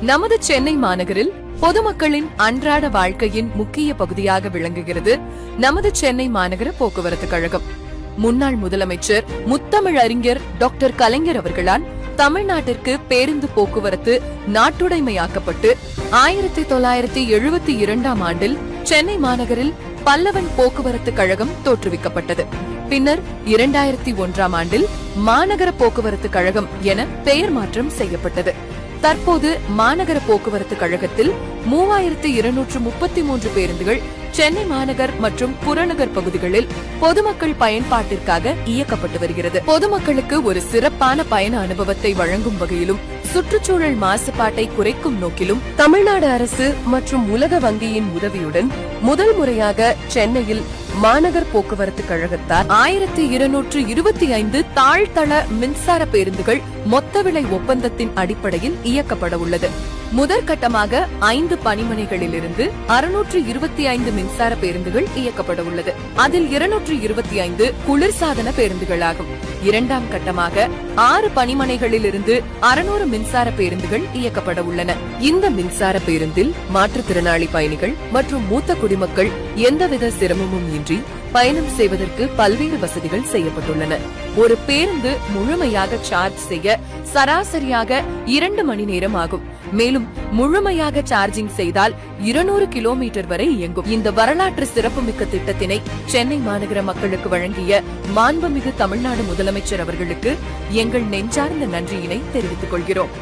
நமது சென்னை மாநகரில் பொதுமக்களின் அன்றாட வாழ்க்கையின் முக்கிய பகுதியாக விளங்குகிறது நமது சென்னை மாநகர போக்குவரத்து கழகம். முன்னாள் முதலமைச்சர் முத்தமிழ் அறிஞர் டாக்டர் கலைஞர் அவர்களால் தமிழ்நாட்டிற்கு பேருந்து போக்குவரத்து நாட்டுடைமையாக்கப்பட்டு 1972 ஆண்டில் சென்னை மாநகரில் பல்லவன் போக்குவரத்து கழகம் தோற்றுவிக்கப்பட்டது. பின்னர் 2001 ஆண்டில் மாநகர போக்குவரத்து கழகம் என பெயர் மாற்றம் செய்யப்பட்டது. தற்போது மாநகர போக்குவரத்து கழகத்தில் 3233 பேருந்துகள் சென்னை மாநகர் மற்றும் புறநகர் பகுதிகளில் பொதுமக்கள் பயன்பாட்டிற்காக இயக்கப்பட்டு வருகிறது. பொதுமக்களுக்கு ஒரு சிறப்பான பயண அனுபவத்தை வழங்கும் வகையிலும் சுற்றுச்சூழல் மாசுபாட்டை குறைக்கும் நோக்கிலும் தமிழ்நாடு அரசு மற்றும் உலக வங்கியின் உதவியுடன் முதல் முறையாக சென்னையில் மாநகர் போக்குவரத்து கழகத்தால் 1225 தாழ்தள மின்சார பேருந்துகள் மொத்த விலை ஒப்பந்தத்தின் அடிப்படையில் இயக்கப்பட உள்ளது. முதற்கட்டமாக 5 பணிமனைகளிலிருந்து 625 மின்சார பேருந்துகள் இயக்கப்பட உள்ளது. அதில் 225 குளிர்சாதன பேருந்துகளாகும். இரண்டாம் கட்டமாக 6 பணிமனைகளிலிருந்து 600 மின்சார பேருந்துகள் இயக்கப்பட உள்ளன. இந்த மின்சார பேருந்தில் மாற்றுத்திறனாளி பயணிகள் மற்றும் மூத்த குடிமக்கள் எந்தவித சிரமமும் இன்றி பயணம் செய்வதற்கு பல்வேறு வசதிகள் செய்யப்பட்டுள்ளன. ஒரு பேருந்து முழுமையாக சார்ஜ் செய்ய சராசரியாக 2 மணி நேரம் ஆகும். மேலும் முழுமையாக சார்ஜிங் செய்தால் 200 கிலோமீட்டர் வரை இயங்கும். இந்த வரலாற்று சிறப்புமிக்க திட்டத்தினை சென்னை மாநகர மக்களுக்கு வழங்கிய மாண்புமிகு தமிழ்நாடு முதலமைச்சர் அவர்களுக்கு எங்கள் நெஞ்சார்ந்த நன்றியினை தெரிவித்துக் கொள்கிறோம்.